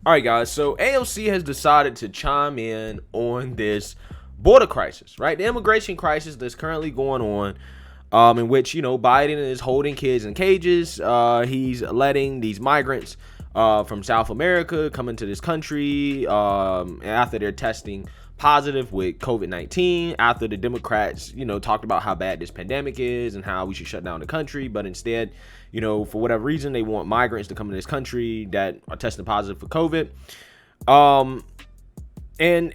All right, guys. So AOC has decided to chime in on this border crisis, right? The immigration crisis that's currently going on, in which, Biden is holding kids in cages. He's letting these migrants from South America come into this country after they're testing positive with COVID-19, after the Democrats, talked about how bad this pandemic is and how we should shut down the country. But instead, for whatever reason, they want migrants to come into this country that are testing positive for COVID. And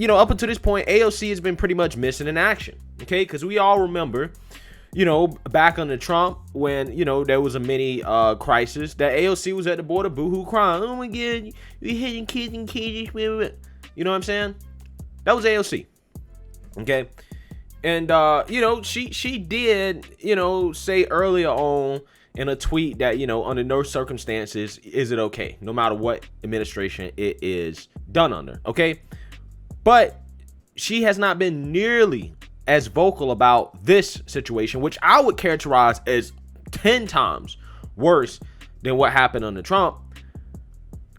up until this point, AOC has been pretty much missing in action. Okay, because we all remember, back under Trump when, there was a mini crisis that AOC was at the border boohoo crying. Oh my God, you hitting kids in cages. You know what I'm saying? That was AOC. Okay. And, she did, say earlier on in a tweet that, under no circumstances is it okay, no matter what administration it is done under. Okay. But she has not been nearly as vocal about this situation, which I would characterize as 10 times worse than what happened under Trump.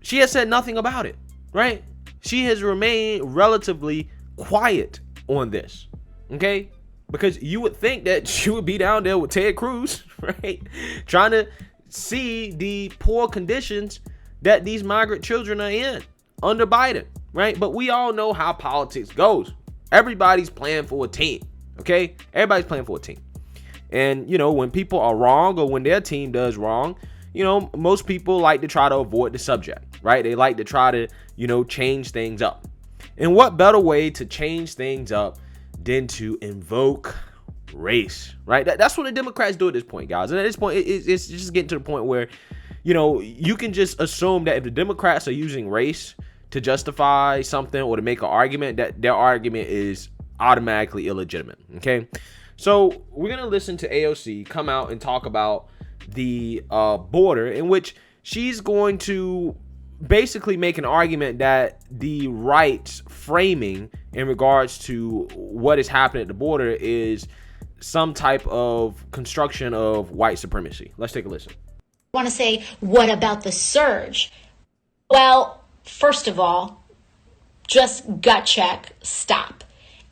She has said nothing about it, right? She has remained relatively quiet on this, okay? Because you would think that she would be down there with Ted Cruz, right? Trying to see the poor conditions that these migrant children are in under Biden, right? But we all know how politics goes. Everybody's playing for a team, okay? Everybody's playing for a team. And, when people are wrong or when their team does wrong, most people like to try to avoid the subject, right? They like to try to, change things up. And what better way to change things up than to invoke race, right? That's what the Democrats do at this point, guys. And at this point, it's just getting to the point where, you can just assume that if the Democrats are using race to justify something or to make an argument, that their argument is automatically illegitimate, okay? So we're going to listen to AOC come out and talk about the border, in which she's going to basically make an argument that the right framing in regards to what is happening at the border is some type of construction of white supremacy. Let's take a listen. I want to say, what about the surge? Well, first of all, just gut check, stop.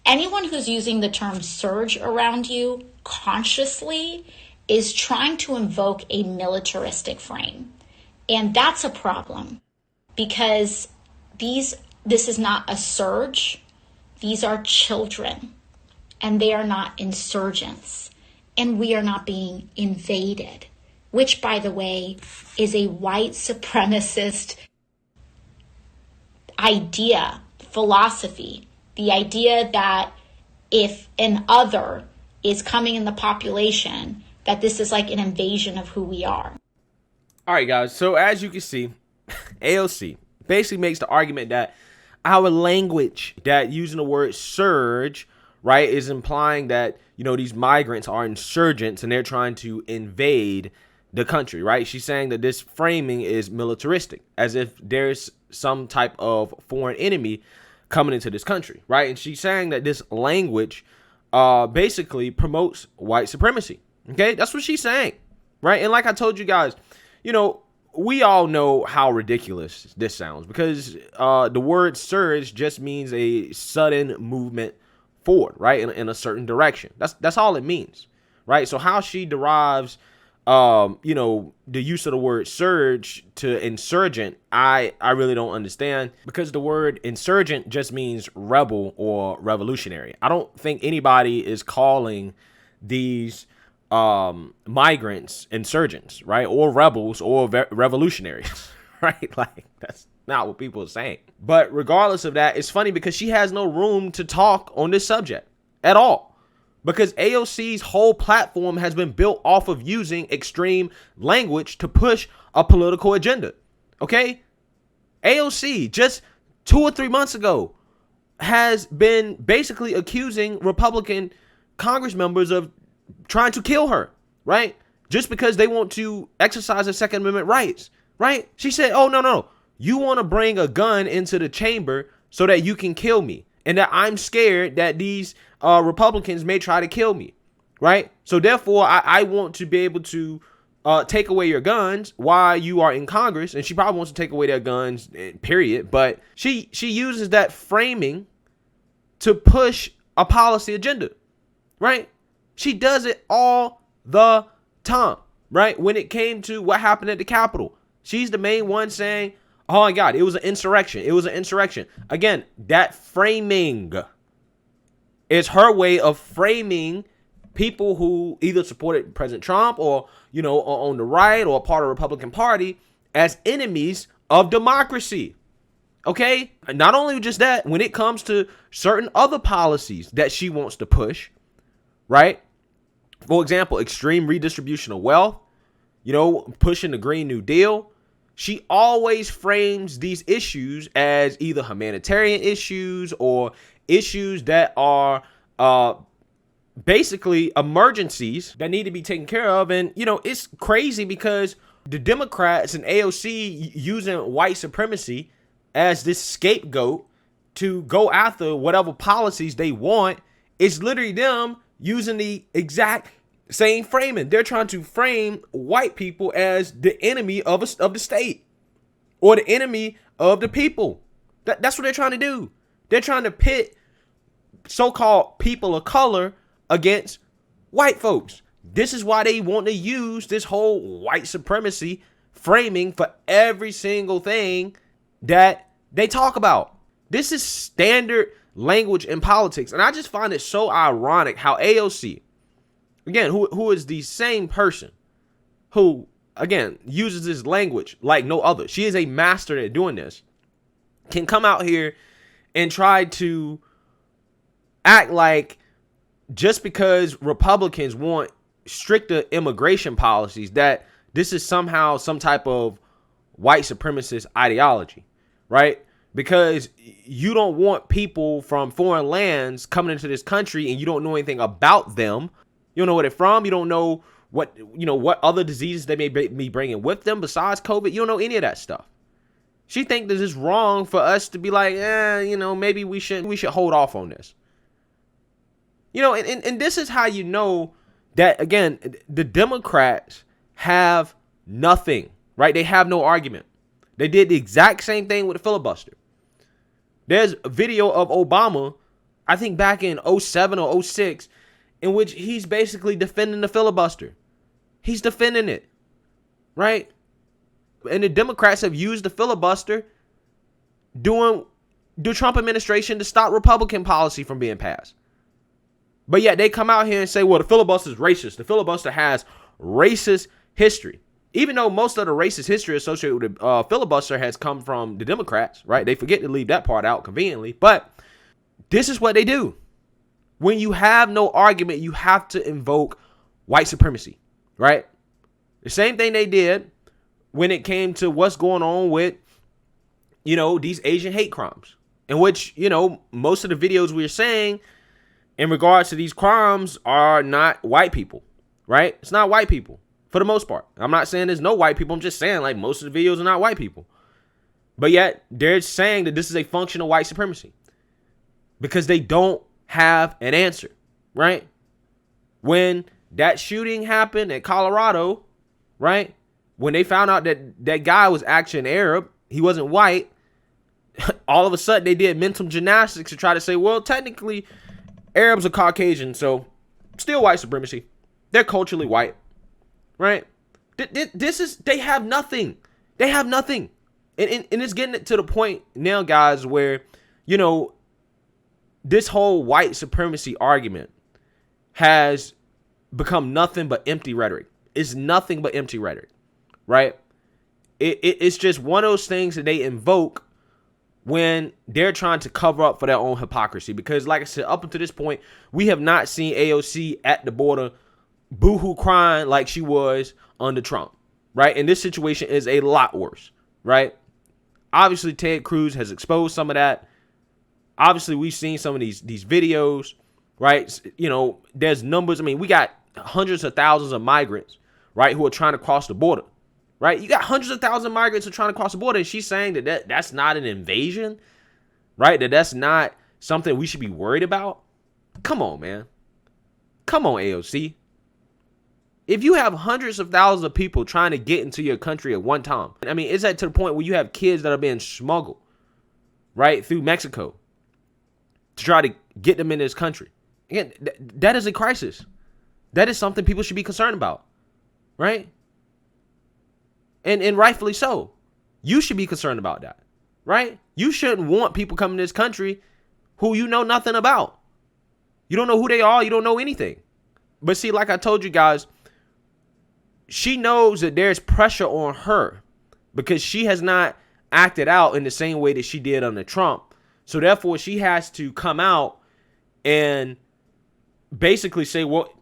Anyone who's using the term surge around you consciously is trying to invoke a militaristic frame. And that's a problem because this is not a surge. These are children and they are not insurgents and we are not being invaded, which, by the way, is a white supremacist idea, philosophy. The idea that if an other is coming in the population, that this is like an invasion of who we are. All right, guys. So as you can see, AOC basically makes the argument that our language, that using the word surge, right, is implying that, these migrants are insurgents and they're trying to invade the country, right? She's saying that this framing is militaristic, as if there's some type of foreign enemy coming into this country, right? And she's saying that this language basically promotes white supremacy. Okay, that's what she's saying, right? And like I told you guys, we all know how ridiculous this sounds because the word surge just means a sudden movement forward, right, in a certain direction. That's all it means, right? So how she derives the use of the word surge to insurgent, I really don't understand, because the word insurgent just means rebel or revolutionary. I don't think anybody is calling these migrants insurgents, right, or rebels or revolutionaries, right? Like, that's not what people are saying. But regardless of that, it's funny because she has no room to talk on this subject at all, because AOC's whole platform has been built off of using extreme language to push a political agenda. Okay, AOC just 2 or 3 months ago has been basically accusing Republican Congress members of trying to kill her, right? Just because they want to exercise their Second Amendment rights, right? She said, oh, no. You want to bring a gun into the chamber so that you can kill me, and that I'm scared that these Republicans may try to kill me, right? So therefore, I want to be able to take away your guns while you are in Congress, and she probably wants to take away their guns, period. But she uses that framing to push a policy agenda, right? She does it all the time, right? When it came to what happened at the Capitol, she's the main one saying, oh my God, it was an insurrection. It was an insurrection. Again, that framing is her way of framing people who either supported President Trump or, are on the right or part of the Republican Party as enemies of democracy. Okay? And not only just that, when it comes to certain other policies that she wants to push, right? For example, extreme redistribution of wealth, pushing the Green New Deal. She always frames these issues as either humanitarian issues or issues that are basically emergencies that need to be taken care of. And, it's crazy because the Democrats and AOC using white supremacy as this scapegoat to go after whatever policies they want. It's literally them using the exact same framing. They're trying to frame white people as the enemy of the state or the enemy of the people. That's what they're trying to do. They're trying to pit so-called people of color against white folks. This is why they want to use this whole white supremacy framing for every single thing that they talk about. This is standard language in politics. And I just find it so ironic how AOC, again, who is the same person who, again, uses this language like no other. She is a master at doing this. Can come out here and try to act like just because Republicans want stricter immigration policies, that this is somehow some type of white supremacist ideology, right? Because you don't want people from foreign lands coming into this country and you don't know anything about them. You don't know where they're from. You don't know what other diseases they may be bringing with them besides COVID. You don't know any of that stuff. She thinks that it's wrong for us to be like, maybe we should hold off on this. And this is how you know that, again, the Democrats have nothing, right? They have no argument. They did the exact same thing with the filibuster. There's a video of Obama, I think back in 07 or 06, in which he's basically defending the filibuster. He's defending it, right? And the Democrats have used the filibuster during the Trump administration to stop Republican policy from being passed. But yet they come out here and say, well, the filibuster is racist. The filibuster has racist history. Even though most of the racist history associated with the filibuster has come from the Democrats, right? They forget to leave that part out conveniently. But this is what they do. When you have no argument, you have to invoke white supremacy, right? The same thing they did when it came to what's going on with, these Asian hate crimes, in which, most of the videos we're saying in regards to these crimes are not white people, right? It's not white people for the most part. I'm not saying there's no white people. I'm just saying like most of the videos are not white people. But yet they're saying that this is a function of white supremacy because they don't have an answer, right? When that shooting happened at Colorado, right? When they found out that that guy was actually an Arab, he wasn't white, all of a sudden they did mental gymnastics to try to say, well, technically Arabs are Caucasian, so still white supremacy. They're culturally white, right? They have nothing. They have nothing. And it's getting to the point now, guys, where, this whole white supremacy argument has become nothing but empty rhetoric. It's nothing but empty rhetoric, right? It's just one of those things that they invoke when they're trying to cover up for their own hypocrisy. Because like I said, up until this point, we have not seen AOC at the border boohoo crying like she was under Trump, right? And this situation is a lot worse, right? Obviously, Ted Cruz has exposed some of that. Obviously, we've seen some of these videos, right? There's numbers. I mean, we got hundreds of thousands of migrants, right, who are trying to cross the border, right? You got hundreds of thousands of migrants who are trying to cross the border, and she's saying that's not an invasion, right? That's not something we should be worried about. Come on, man. Come on, AOC. If you have hundreds of thousands of people trying to get into your country at one time, I mean, is that to the point where you have kids that are being smuggled, right, through Mexico to try to get them in this country? Again, that is a crisis. That is something people should be concerned about, right? And rightfully so. You should be concerned about that, right? You shouldn't want people coming to this country who you know nothing about. You don't know who they are. You don't know anything. But see, like I told you guys, she knows that there's pressure on her because she has not acted out in the same way that she did under Trump. So therefore, she has to come out and basically say, well,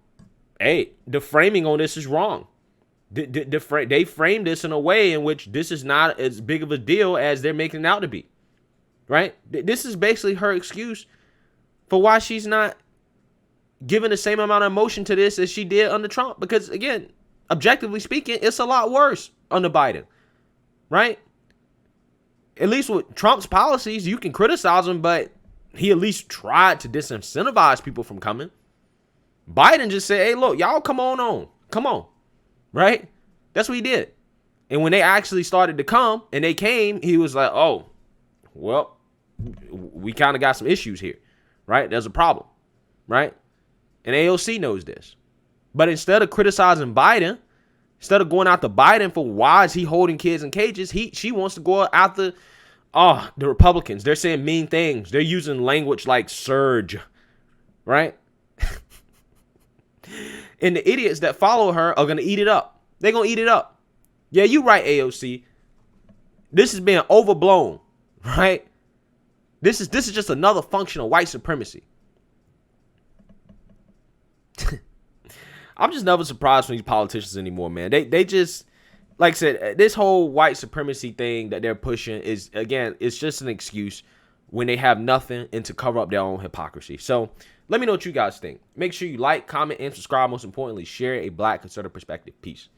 hey, the framing on this is wrong. They framed this in a way in which this is not as big of a deal as they're making it out to be, right? This is basically her excuse for why she's not giving the same amount of emotion to this as she did under Trump. Because, again, objectively speaking, it's a lot worse under Biden, right? At least with Trump's policies, you can criticize him, but he at least tried to disincentivize people from coming. Biden just said, hey, look, y'all come on. Come on. Right? That's what he did. And when they actually started to come and they came, he was like, oh, well, we kind of got some issues here. Right? There's a problem. Right? And AOC knows this. But instead of criticizing Biden, instead of going after Biden for why is he holding kids in cages, she wants to go after the Republicans. They're saying mean things. They're using language like surge. Right? And the idiots that follow her are going to eat it up. They're going to eat it up. Yeah, you right, AOC. This is being overblown, right? This is just another function of white supremacy. I'm just never surprised from these politicians anymore, man. They just, like I said, this whole white supremacy thing that they're pushing is, again, it's just an excuse when they have nothing and to cover up their own hypocrisy. So let me know what you guys think. Make sure you like, comment, and subscribe. Most importantly, share a Black conservative perspective. Peace.